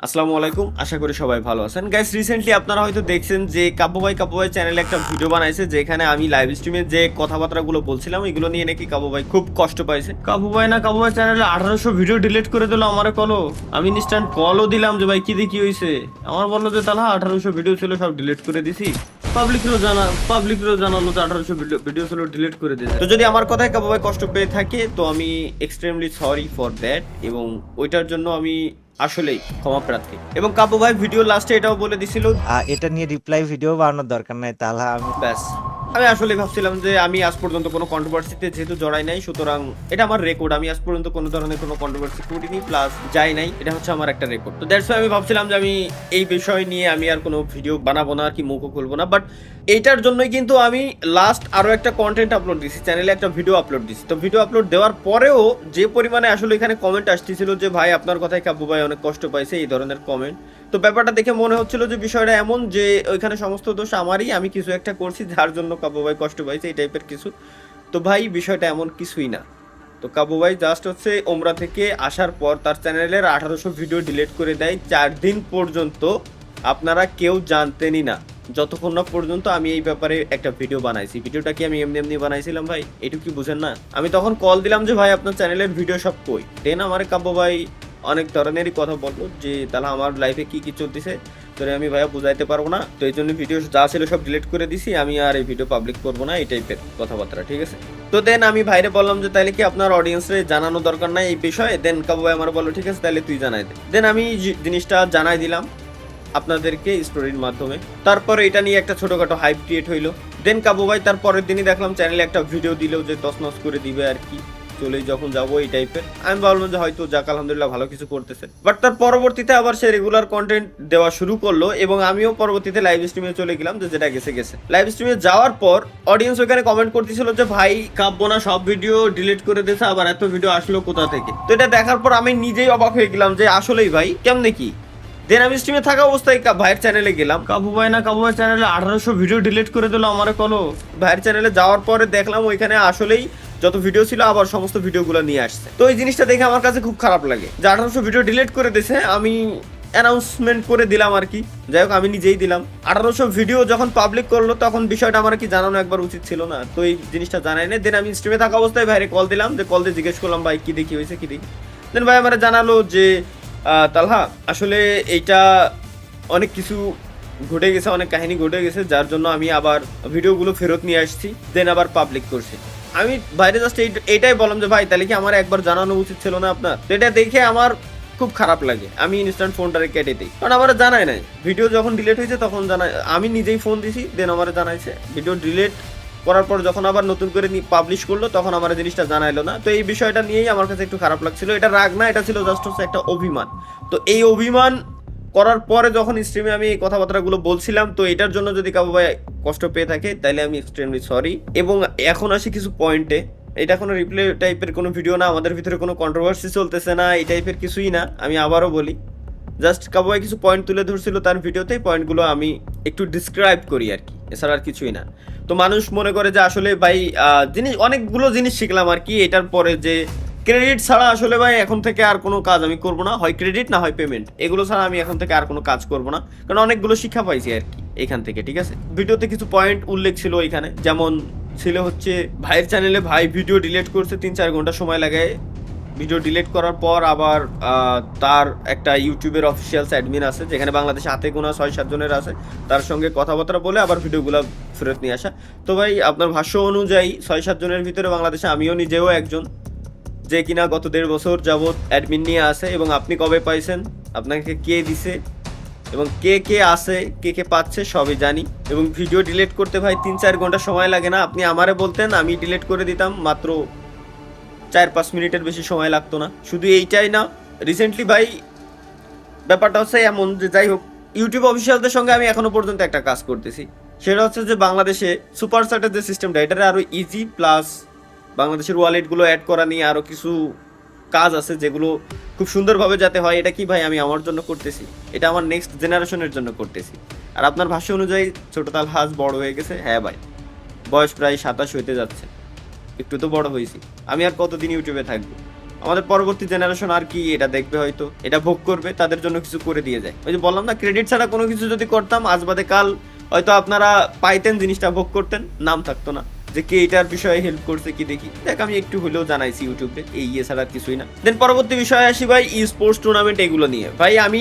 আসসালামু আলাইকুম, আশা করি সবাই ভালো আছেন। গাইস, রিসেন্টলি আপনারা হয়তো দেখছেন যে কাব্য ভাই চ্যানেলে একটা ভিডিও বানাইছে, যেখানে আমি লাইভ স্ট্রিমে যে কথাবার্তাগুলো বলছিলাম এগুলো নিয়ে নাকি কাব্য ভাই খুব কষ্ট পাইছে। কাব্য ভাই চ্যানেলে 1800 ভিডিও ডিলিট করে দিল। আমারে কলো, আমি ইনস্ট্যান্ট কলও দিলাম যে ভাই কি হয়েছে। আমার বললো যে তাহলে 1800 ভিডিও ছিল, সব ডিলিট করে দিছি। পাবলিকেরও জানালো যে 1800 ভিডিও ছিল, ডিলিট করে দিয়েছে। তো যদি আমার কথায় কাব্য ভাই কষ্ট পেয়ে থাকে তো আমি এক্সট্রিমলি সরি ফর দ্যাট, এবং ওইটার জন্য আমি আসলেই ক্ষমা প্রার্থী। এবং কাব্য ভাই ভিডিও লাস্টে এটাও বলে দিছিল, এটা নিয়ে রিপ্লাই ভিডিও বানানোর দরকার নাই, তাহলে আমি ব্যাস। আমি আসলে ভাবছিলাম যে আমি আজ পর্যন্ত কোনো কন্ট্রোভার্সিতে যেহেতু জড়াই নাই, সুতরাং এটা আমার রেকর্ড। আমি আজ পর্যন্ত কোনো ধরনের কোনো কন্ট্রোভার্সি করিনি, প্লাস যাই নাই, এটা হচ্ছে আমার একটা রেকর্ড। তো দ্যাটস ওয়াই আমি ভাবছিলাম যে আমি এই বিষয় নিয়ে আমি আর কোনো ভিডিও বানাবো না, আর কি মুখও খুলবো না। বাট এইটার জন্যই কিন্তু আমি লাস্ট আরো একটা কন্টেন্ট আপলোড দিছি, চ্যানেলে একটা ভিডিও আপলোড দিছি। তো ভিডিও আপলোড দেওয়ার পরেও যে পরিমাণে আসলে এখানে কমেন্ট আসতেছিল যে ভাই আপনার কথায় কাব্য ভাই অনেক কষ্ট পাইছে, এই ধরনের কমেন্ট। তো ব্যাপারটা দেখে মনে হচ্ছিল যে বিষয়টা এমন যে ওইখানে সমস্ত দোষ আমারই, আমি কিছু একটা করছি যার জন্য কাব্য ভাই কষ্ট পাইছে, এই টাইপের কিছু। তো ভাই বিষয়টা এমন কিছুই না। তো কাব্য ভাই জাস্ট হচ্ছে ওমরা থেকে আসার পর তার চ্যানেলের 1800 ভিডিও ডিলিট করে দেয় 4 দিন পর্যন্ত। আপনারা কেউ জানতেনই না যতক্ষণ না পর্যন্ত আমি এই ব্যাপারে একটা ভিডিও বানাইছি। ভিডিওটা কি আমি এমনি বানাইছিলাম ভাই? এটুকু কি বুঝেন না? আমি তখন কল দিলাম যে ভাই আপনার চ্যানেলের ভিডিও সব কই। দেন আমার কাব্য ভাই অনেক ধরনেরই কথা বললো যে তাহলে আমার লাইফে কি চলতেছে তোরে আমি ভাইয়া বুঝাইতে পারবো না, তো এই জন্য ভিডিও যা ছিল সব ডিলিট করে দিছি, আমি আর এই ভিডিও পাবলিক করবো না, এই টাইপের কথাবার্তা। ঠিক আছে, তো দেন আমি ভাইরে বললাম যে তাইলে কি আপনার অডিয়েন্সরে জানানো দরকার নাই এই বিষয়ে? দেন কাবু ভাই আমার বললো ঠিক আছে তাহলে তুই জানাই দে। দেন আমি জিনিসটা জানাই দিলাম আপনাদেরকে স্টোরির মাধ্যমে। তারপরে এটা নিয়ে একটা ছোটখাটো হাইপ ক্রিয়েট হইলো। দেন কাবু ভাই তার পরের দিনই দেখলাম চ্যানেলে একটা ভিডিও দিল যে তছনছ করে দিবে আর কি, চলেই যখন যাবো এই টাইপের। আমি ভাবলাম যে হয়তো যাক আলহামদুলিল্লাহ ভালো কিছু করতেছে। বাট তার পরবর্তীতে আবার সে রেগুলার কন্টেন্ট দেওয়া শুরু করলো, এবং আমিও পরবর্তীতে লাইভ স্ট্রিমে চলে গেলাম, যে যেটা গেছে। লাইভ স্ট্রিমে যাওয়ার পর অডিয়েন্স ওখানে কমেন্ট করতেছিল যে ভাই কাব্য না সব ভিডিও ডিলিট করে দিয়েছে, আবার এত ভিডিও আসলো কোথা থেকে? তো এটা দেখার পর আমি নিজেই অবাক হয়ে গেলাম যে আসলেই ভাই কেমনে কি। দেন আমি স্ট্রিমে থাকা অবস্থায় ভাইয়ের চ্যানেলে গেলাম। কাবু ভাই চ্যানেলে 1800 ভিডিও ডিলিট করে দিল। আমারে কলো, ভাইয়ের চ্যানেলে যাওয়ার পরে দেখলাম ওইখানে আসলেই যত ভিডিও ছিল আবার সমস্ত ভিডিওগুলো নিয়ে আসছে। তো এই জিনিসটা দেখে আমার কাছে খুব খারাপ লাগে যে 1800 ভিডিও ডিলিট করে দিয়েছে। আমি অ্যানাউন্সমেন্ট করে দিলাম আর কি, যাই হোক আমি নিজেই দিলাম। 1800 ভিডিও যখন পাবলিক করলো তখন বিষয়টা আমার কি জানানো একবার উচিত ছিল না? তো এই জিনিসটা জানাই না। দেন আমি স্ট্রিমে থাকা অবস্থায় ভাইরে কল দিলাম, যে কল দিয়ে জিজ্ঞেস করলাম ভাই কি দেখি হয়েছে কি দেখি। দেন ভাই আমার জানালো যে তালহা আসলে এইটা অনেক কিছু ঘটে গেছে, অনেক কাহিনী ঘটে গেছে, যার জন্য আমি আবার ভিডিওগুলো ফেরত নিয়ে আসছি, দেন আবার পাবলিক করছি। আমি বাইরে জাস্ট এইটাই বললাম যে ভাই তাহলে কি আমার একবার জানানো উচিত ছিল না আপনার? তো এটা দেখে আমার খুব খারাপ লাগে। আমি ইনস্ট্যান্ট ফোনটারে কেটে দিই, কারণ আমার জানাই নাই। ভিডিও যখন ডিলিট হয়েছে তখন জানাই, আমি নিজেই ফোন দিছি, দেন আমার জানাইছে। ভিডিও ডিলিট করার পর যখন আবার নতুন করে পাবলিশ করলো তখন আমার জিনিসটা জানাইলো না। তো এই বিষয়টা নিয়েই আমার কাছে একটু খারাপ লাগছিল। এটা রাগ না, এটা ছিল জাস্ট হচ্ছে একটা অভিমান। তো এই অভিমান করার পরে যখন স্ট্রিমে আমি এই কথাবার্তাগুলো বলছিলাম, তো এটার জন্য যদি কাবু ভাই কষ্ট পেয়ে থাকে তাহলে আমি এক্সট্রিমলি সরি। এবং এখন আসি কিছু পয়েন্টে। এটা কোনো রিপ্লে টাইপের কোনো ভিডিও না, আমাদের ভিতরে কোনো কন্ট্রোভার্সি চলতেছে না, এই টাইপের কিছুই না। আমি আবারও বলি, জাস্ট কাবু ভাই কিছু পয়েন্ট তুলে ধরছিল তার ভিডিওতে, পয়েন্টগুলো আমি একটু ডিসক্রাইব করি আর কি, এছাড়া আর কিছুই না। তো মানুষ মনে করে যে আসলে ভাই জিনিস অনেকগুলো জিনিস শিখলাম আর কি এটার পরে, যে ক্রেডিট ছাড়া আসলে ভাই এখন থেকে আর কোনো কাজ আমি করবো না, হয় ক্রেডিট না হয় পেমেন্ট, এগুলো ছাড়া আমি এখন থেকে আর কোনো কাজ করবো না, কারণ অনেকগুলো শিক্ষা পাইছি আর কি এখান থেকে। ঠিক আছে, ভিডিওতে কিছু পয়েন্ট উল্লেখ ছিল এখানে, যেমন ছিল হচ্ছে ভাইয়ের চ্যানেলে ভাই ভিডিও ডিলিট করছে 3-4 ঘন্টা সময় লাগে। ভিডিও ডিলিট করার পর আবার তার একটা ইউটিউবের অফিসিয়াল অ্যাডমিন আছে, যেখানে বাংলাদেশে হাতে গোনা 6-7 জনের আছে, তার সঙ্গে কথাবার্তা বলে আবার ভিডিওগুলো ফেরত নিয়ে আসা। তো ভাই আপনার ভাষ্য অনুযায়ী 6-7 জনের ভিতরে বাংলাদেশে আমিও নিজেও একজন, যে কিনা গত 1.5 বছর যাবৎ অ্যাডমিন নিয়ে আসে। এবং আপনি কবে পাইছেন, আপনাকে কে দিছে, এবং কে আছে কে পাচ্ছে সবই জানি। এবং ভিডিও ডিলিট করতে ভাই 3-4 ঘন্টা সময় লাগে না। আপনি আমারে বলতেন আমি ডিলিট করে দিতাম মাত্র 4-5 মিনিটের বেশি সময় লাগতো না। শুধু এইটাই না, রিসেন্টলি ভাই ব্যাপারটা হচ্ছে এমন যে যাই হোক, ইউটিউব অফিসিয়ালদের সঙ্গে আমি এখনো পর্যন্ত একটা কাজ করতেছি, সেটা হচ্ছে যে বাংলাদেশে সুপার চ্যাটের যে সিস্টেমটা, এটারে আরো ইজি, প্লাস বাংলাদেশের ওয়ালেটগুলো অ্যাড করা নিয়ে আরো কিছু কাজ আছে যেগুলো খুব সুন্দরভাবে যাতে হয়। এটা কি ভাই আমি আমার জন্য করতেছি, এটা আমার নেক্সট জেনারেশনের জন্য করতেছি। আর আপনার ভাষ্য অনুযায়ী ছোট তালহাজ বড় হয়ে গেছে। হ্যাঁ ভাই, বয়স প্রায় 27 হইতে যাচ্ছে, একটু তো বড় হয়েছি। আমি আর কতদিন ইউটিউবে থাকবো? আমাদের পরবর্তী জেনারেশন আর কি এটা দেখবে, হয়তো এটা ভোগ করবে, তাদের জন্য কিছু করে দিয়ে যায়। ওই যে বললাম না, ক্রেডিট ছাড়া কোনো কিছু যদি করতাম আজ বাদে কাল হয়তো আপনারা পাইতেন, জিনিসটা ভোগ করতেন, নাম থাকতো না যে কে এটার বিষয়ে হেল্প করছে কি দেখি। দেখ আমি একটু হলেও জানাইছি ইউটিউবে, এই ছাড়া আর কিছুই না। দেন পরবর্তী বিষয়ে আসি ভাই, ই স্পোর্টস টুর্নামেন্ট এগুলো নিয়ে। ভাই আমি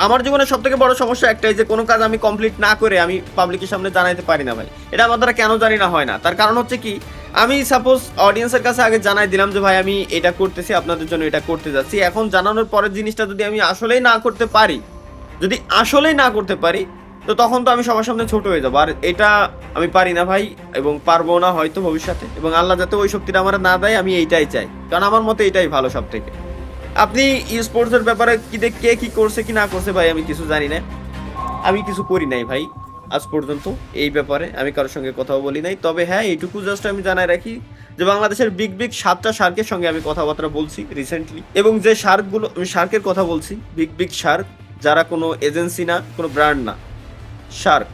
আমার জীবনে সব থেকে বড় সমস্যা একটাই, যে কোনো কাজ আমি কমপ্লিট না করে আমি পাবলিকের সামনে জানাইতে পারি না ভাই। এটা আমার দ্বারা কেন জানি না হয় না। তার কারণ হচ্ছে কি, আমি সাপোজ অডিয়েন্সের কাছে আগে জানাই দিলাম যে ভাই আমি এটা করতেছি, আপনাদের জন্য এটা করতে যাচ্ছি। এখন জানানোর পরের জিনিসটা যদি আমি আসলেই না করতে পারি, তো তখন তো আমি সবার সামনে ছোট হয়ে যাবো। আর এটা আমি পারি না ভাই, এবং পারবো না হয়তো ভবিষ্যতে। এবং আল্লাহ যাতে ওই শক্তিটা আমার না দেয়, আমি এইটাই চাই, কারণ আমার মতে এটাই ভালো সব থেকে। আপনি ই স্পোর্টসের ব্যাপারে কে কি করছে কি না করছে ভাই আমি কিছু জানি না, আমি কিছু করি নাই ভাই আজ পর্যন্ত। এই ব্যাপারে আমি কারোর সঙ্গে কথাও বলি নাই। তবে হ্যাঁ, এইটুকু জাস্ট আমি জানাই রাখি যে বাংলাদেশের বিগ 7টা শার্কের সঙ্গে আমি কথাবার্তা বলছি রিসেন্টলি, এবং যে শার্কগুলো, আমি শার্কের কথা বলছি, বিগ শার্ক, যারা কোনো এজেন্সি না, কোনো ব্র্যান্ড না, শার্ক,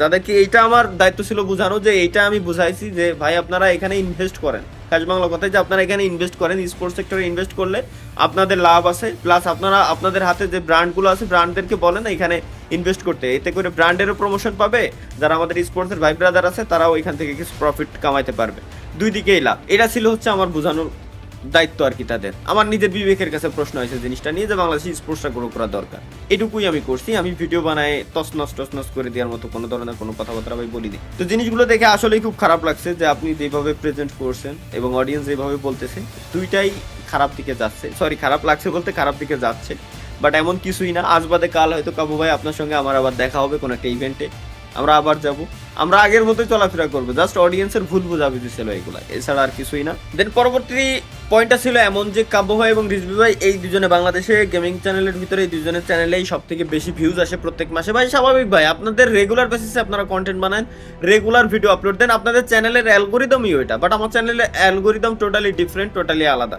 যাদেরকে এইটা আমার দায়িত্ব ছিল বোঝানো, যে এইটা আমি বুঝাইছি যে ভাই আপনারা এখানে ইনভেস্ট করেন। কাজ বাংলা কথায় যে আপনারা এখানে ইনভেস্ট করেন, স্পোর্টস সেক্টরে ইনভেস্ট করলে আপনাদের লাভ আছে, প্লাস আপনারা আপনাদের হাতে যে ব্র্যান্ডগুলো আছে ব্র্যান্ডদেরকে বলেন এখানে ইনভেস্ট করতে, এতে করে ব্র্যান্ডেরও প্রমোশন পাবে, যারা আমাদের স্পোর্টসের ভাই ব্রাদার আছে তারাও এখান থেকে কিছু প্রফিট কামাইতে পারবে, দুই দিকেই লাভ। এটা ছিল হচ্ছে আমার বোঝানোর দায়িত্ব আর কি তাদের। আমার নিজের বিবেকের কাছে প্রশ্ন হয়েছে জিনিসটা নিয়ে, যে বাংলাদেশি স্পোর্টসটা গ্রো করা দরকার, এটুকুই আমি করছি। আমি ভিডিও বানায় তছনছ করে দেওয়ার মতো কোনো ধরনের কোনো কথাবার্তা আমি বলিনি। তো জিনিসগুলো দেখে আসলেই খুব খারাপ লাগছে যে আপনি যেভাবে প্রেজেন্ট করছেন এবং অডিয়েন্স যেভাবে বলতেছে, দুইটাই খারাপ দিকে যাচ্ছে। সরি, খারাপ লাগছে বলতে খারাপ দিকে যাচ্ছে, বাট এমন কিছুই না। আজ বাদে কাল হয়তো কাবু ভাই আপনার সঙ্গে আমার আবার দেখা হবে কোনো একটা ইভেন্টে, আমরা আবার যাব, আমরা আগের মতোই চলাফেরা করবো। জাস্ট অডিয়েন্সের ভুল বোঝাবুঝি ছিল এগুলা, এছাড়া আর কিছুই না। দেন পরবর্তী পয়েন্টটা ছিল এমন যে কাব্য ভাই এবং রিজভি ভাই এই দুজনে বাংলাদেশে গেমিং চ্যানেলের ভিতরে এই দুজনের চ্যানেলেই সব থেকে বেশি ভিউজ আসে প্রত্যেক মাসে। ভাই স্বাভাবিক ভাই, আপনাদের রেগুলার বেসিসে আপনারা কন্টেন্ট বানান, রেগুলার ভিডিও আপলোড দেন, আপনাদের চ্যানেলের অ্যালগোরিদমই ওইটা। বাট আমার চ্যানেলের অ্যালগোরিদম টোটালি ডিফারেন্ট, টোটালি আলাদা।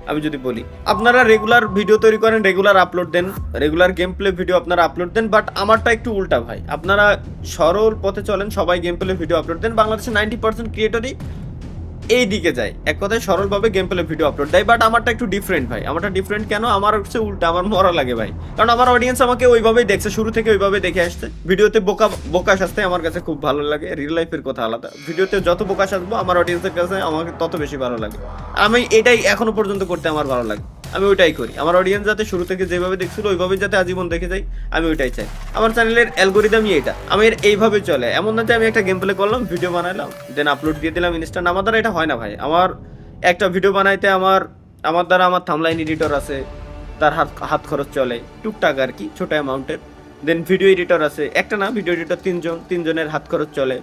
আমি যদি বলি, আপনারা রেগুলার ভিডিও তৈরি করেন, রেগুলার আপলোড দেন, রেগুলার গেম প্লে ভিডিও আপনারা আপলোড দেন, বাট আমারটা একটু উল্টা ভাই। আপনারা সরল পথে চলেন, সবাই গেম প্লে ভিডিও আপলোড দেন। বাংলাদেশের 90% ক্রিয়েটরই এই দিকে যায়, এক কথায় সরলভাবে গেম প্লে ভিডিও আপলোড দেয়। বাট আমারটা একটু ডিফারেন্ট ভাই। আমারটা ডিফারেন্ট কেন? আমার হচ্ছে উল্টা, আমার মরা লাগে ভাই, কারণ আমার অডিয়েন্স আমাকে ওইভাবেই দেখছে, শুরু থেকে ওইভাবে দেখে আসছে। ভিডিওতে বোকা সাজতে আমার কাছে খুব ভালো লাগে, রিয়েল লাইফের কথা আলাদা। ভিডিওতে যত বোকা সাজবো আমার অডিয়েন্সের কাছে আমাকে তত বেশি ভালো লাগে। আমি এটাই এখনো পর্যন্ত করতে আমার ভালো লাগে, আমি ওইটাই করি। আমার অডিয়েন্স যাতে শুরু থেকে যেভাবে দেখছিল ওইভাবে যাতে আজীবন দেখে যাই, আমি ওইটাই চাই। আমার চ্যানেলের অ্যালগোরিদমই এটা, আমি এইভাবে চলে। এমন না যে আমি একটা গেম প্লে করলাম, ভিডিও বানালাম, দেন আপলোড দিয়ে দিলাম ইনস্টা। আমার দ্বারা এটা হয় না ভাই। আমার একটা ভিডিও বানাইতে আমার দ্বারা আমার থাম্বনেইল এডিটর আছে, তার হাত খরচ চলে টুকটাক আর কি, ছোট অ্যামাউন্টের। দেন ভিডিও এডিটর আছে, একটা না, ভিডিও এডিটর তিনজনের হাত খরচ চলে।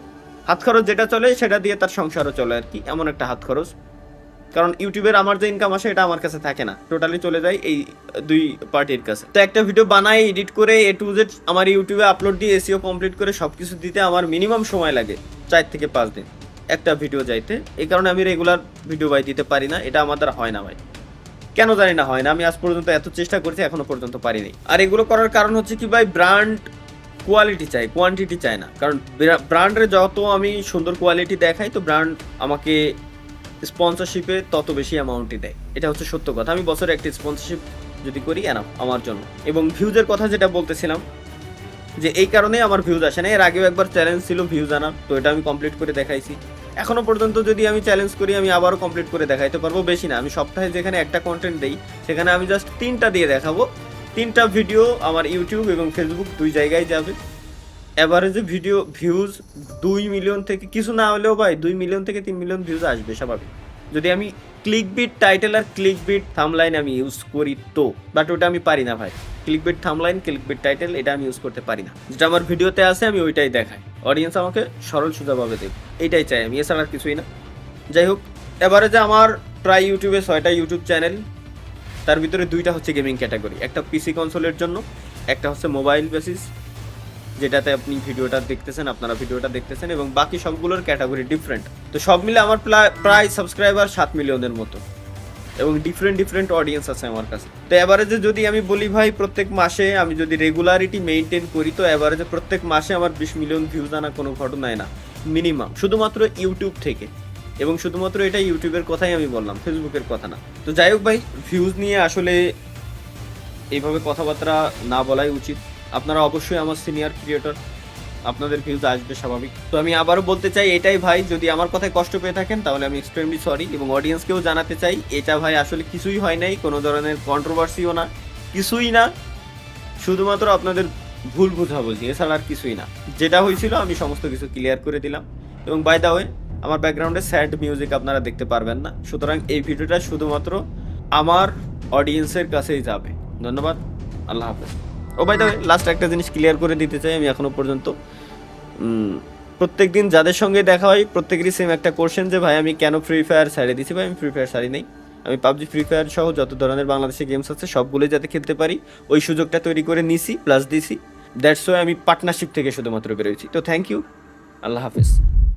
হাত খরচ যেটা চলে সেটা দিয়ে তার সংসারও চলে আর কি, এমন একটা হাত খরচ। কারণ ইউটিউবের আমার যে ইনকাম আসে এটা আমার কাছে থাকে না, টোটালি চলে যায় এই দুই পার্টির কাছে। তো একটা ভিডিও বানাই, এডিট করে A to Z আমার ইউটিউবে আপলোড দিয়ে এসিও কমপ্লিট করে সবকিছু দিতে আমার মিনিমাম সময় লাগে 4 থেকে 5 দিন একটা ভিডিও যাইতে। এই কারণে আমি রেগুলার ভিডিও ভাই দিতে পারি না, এটা আমার দ্বারা হয় না ভাই। কেন জানি না হয় না, আমি আজ পর্যন্ত এত চেষ্টা করছি, এখনো পর্যন্ত পারিনি। আর এগুলো করার কারণ হচ্ছে কি ভাই, ব্র্যান্ড কোয়ালিটি চাই, কোয়ান্টিটি চায় না। কারণ ব্র্যান্ডের যত আমি সুন্দর কোয়ালিটি দেখাই, তো ব্র্যান্ড আমাকে স্পন্সরশিপে তত বেশি অ্যামাউন্টই দেয়। এটা হচ্ছে সত্য কথা। আমি বছরে একটা স্পন্সরশিপ যদি করি এনাফ আমার জন্য। এবং ভিউজের কথা যেটা বলতেছিলাম, যে এই কারণেই আমার ভিউজ আসে না। এর আগেও একবার চ্যালেঞ্জ ছিল ভিউজ আনার, তো এটা আমি কমপ্লিট করে দেখাইছি। এখনো পর্যন্ত যদি আমি চ্যালেঞ্জ করি, আমি আবারও কমপ্লিট করে দেখাইতে পারবো। বেশি না, আমি সপ্তাহে যেখানে একটা কন্টেন্ট দেই সেখানে আমি জাস্ট 3টা দিয়ে দেখাবো। 3টা ভিডিও আমার ইউটিউব এবং ফেসবুক দুই জায়গায় যাবে। এভারেজে ভিডিও ভিউজ 2 মিলিয়ন থেকে কিছু না হলেও ভাই 2 মিলিয়ন থেকে 3 মিলিয়ন ভিউজ আসবে স্বাভাবিক, যদি আমি ক্লিকবিট টাইটেল আর ক্লিকবিট থাম্বলাইন আমি ইউজ করি তো। বাট ওটা আমি পারি না ভাই, ক্লিকবিট থাম্বলাইন, ক্লিকবিট টাইটেল এটা আমি ইউজ করতে পারি না। যেটা আমার ভিডিওতে আছে আমি ওইটাই দেখাই, অডিয়েন্স আমাকে সরল সোজাভাবে দেবে, এইটাই চাই আমি, এছাড়া আর কিছুই না। যাই হোক, এভারেজে আমার প্রায় ইউটিউবে 6টা ইউটিউব চ্যানেল, তার ভিতরে 2টা হচ্ছে গেমিং ক্যাটাগরি, একটা পিসি কনসোলের জন্য, একটা হচ্ছে মোবাইল বেসিস যেটাতে আপনি ভিডিওটা দেখতেছেন, আপনারা ভিডিওটা দেখতেছেন, এবং বাকি সবগুলোর ক্যাটাগরি ডিফারেন্ট। তো সব মিলে আমার প্রায় সাবস্ক্রাইবার 7 মিলিয়নের মতো, এবং ডিফারেন্ট অডিয়েন্স আছে আমার কাছে। তো এভারেজে যদি আমি বলি ভাই, প্রত্যেক মাসে আমি যদি রেগুলারিটি মেনটেন করি, তো এভারেজে প্রত্যেক মাসে আমার 20 মিলিয়ন ভিউজ আনা কোনো ঘটনায় না মিনিমাম, শুধুমাত্র ইউটিউব থেকে। এবং শুধুমাত্র এটা ইউটিউবের কথাই আমি বললাম, ফেসবুকের কথা না। তো যাই হোক ভাই, ভিউজ নিয়ে আসলে এইভাবে কথাবার্তা না বলাই উচিত। আপনারা অবশ্যই আমার সিনিয়র ক্রিয়েটর, আপনাদের ভিউজ আসবে স্বাভাবিক। তো আমি আবারও বলতে চাই এটাই ভাই, যদি আমার কথায় কষ্ট পেয়ে থাকেন তাহলে আমি এক্সট্রিমলি সরি, এবং অডিয়েন্সকেও জানাতে চাই এটা ভাই আসলে কিছুই হয় নাই, কোনো ধরনের কন্ট্রোভার্সিও না, কিছুই না, শুধুমাত্র আপনাদের ভুল বোঝাবুঝি, এছাড়া আর কিছুই না। যেটা হয়েছিল আমি সমস্ত কিছু ক্লিয়ার করে দিলাম। এবং বাই দ্য ওয়ে, আমার ব্যাকগ্রাউন্ডে স্যাড মিউজিক আপনারা দেখতে পারবেন না, সুতরাং এই ভিডিওটা শুধুমাত্র আমার অডিয়েন্সের কাছেই যাবে। ধন্যবাদ, আল্লাহ হাফেজ। ও বাই দ্য ওয়ে, লাস্ট একটা জিনিস ক্লিয়ার করে দিতে চাই, আমি এখনো পর্যন্ত প্রত্যেকদিন যাদের সঙ্গে দেখা হয় প্রত্যেকেরই সেম একটা কোশ্চেন যে ভাই আমি কেন ফ্রি ফায়ার ছাড়ে দিছি। ভাই আমি ফ্রি ফায়ার ছাড়ি নেই, আমি পাবজি, ফ্রি ফায়ার সহ যত ধরনের বাংলাদেশে গেমস আছে সবগুলোই যাতে খেলতে পারি ওই সুযোগটা তৈরি করে নিছি, প্লাস দিছি। দ্যাটস ওয়াই আমি পার্টনারশিপ থেকে শুধুমাত্র বেরোয়েছি। তো থ্যাংক ইউ, আল্লাহ হাফেজ।